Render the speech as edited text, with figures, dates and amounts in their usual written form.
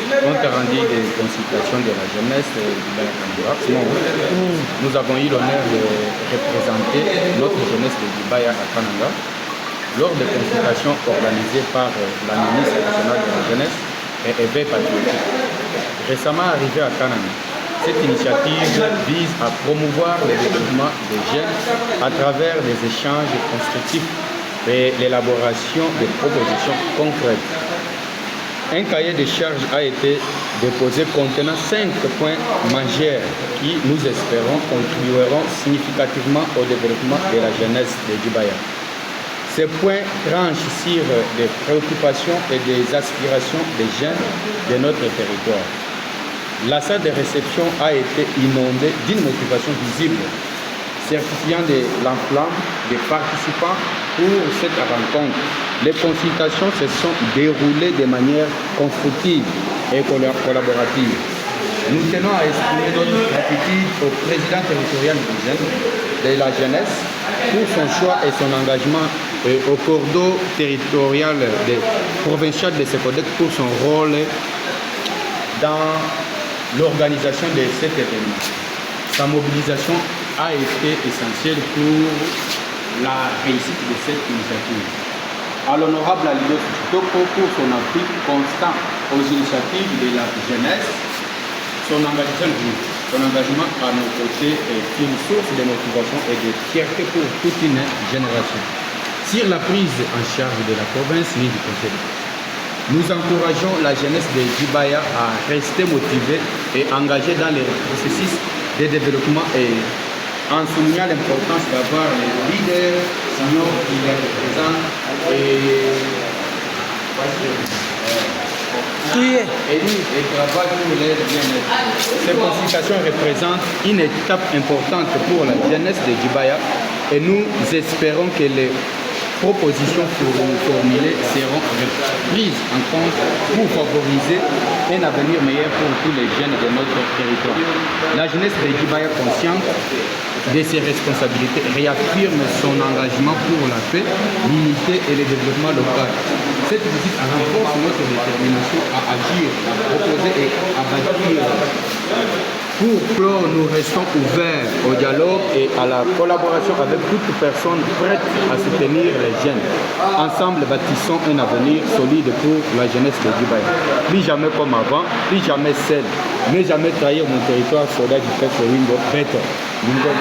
compte rendu des consultations de la jeunesse du Baya. Nous avons eu l'honneur de représenter notre jeunesse de Dibaya à Kananga lors des consultations organisées par la ministre nationale de la jeunesse et éveil patriotique. Récemment arrivé à Kananga, cette initiative vise à promouvoir le développement des jeunes à travers des échanges constructifs et l'élaboration de propositions concrètes. Un cahier de charges a été déposé contenant 5 points majeurs qui, nous espérons, contribueront significativement au développement de la jeunesse de Dibaya. Ces points tranchent sur des préoccupations et des aspirations des jeunes de notre territoire. La salle de réception a été inondée d'une motivation visible, certifiant de l'enflamme des participants pour cette rencontre. Les consultations se sont déroulées de manière constructive et collaborative. Nous tenons à exprimer notre gratitude au président territorial de la jeunesse pour son choix et son engagement et au cordeau territorial provincial de Secodec pour son rôle dans l'organisation de cet événement. Sa mobilisation a été essentielle pour la réussite de cette initiative. À l'honorable Alido Kitoko pour son appui constant aux initiatives de la jeunesse, son engagement à nos côtés est une source de motivation et de fierté pour toute une génération. Sur la prise en charge de la province ni du conseil, nous encourageons la jeunesse de Dibaya à rester motivée et engagée dans les processus de développement et en soulignant l'importance d'avoir les leaders, sinon qui les représentent et travaillent pour leur bien-être. Ces consultations représentent une étape importante pour la jeunesse de Dibaya et nous espérons que les propositions formulées seront prises en compte pour favoriser un avenir meilleur pour tous les jeunes de notre territoire. La jeunesse de Dibaya, consciente de ses responsabilités, réaffirme son engagement pour la paix, l'unité et le développement local. Cette visite renforce notre détermination à agir, à proposer et à bâtir. Pour clore, nous restons ouverts au dialogue et à la collaboration avec toute personne prête à soutenir les jeunes. Ensemble, bâtissons un avenir solide pour la jeunesse de Dibaya. Plus jamais comme avant, plus jamais seul. Ne jamais trahir mon territoire, soldat du peuple Wingo, better. Wingo.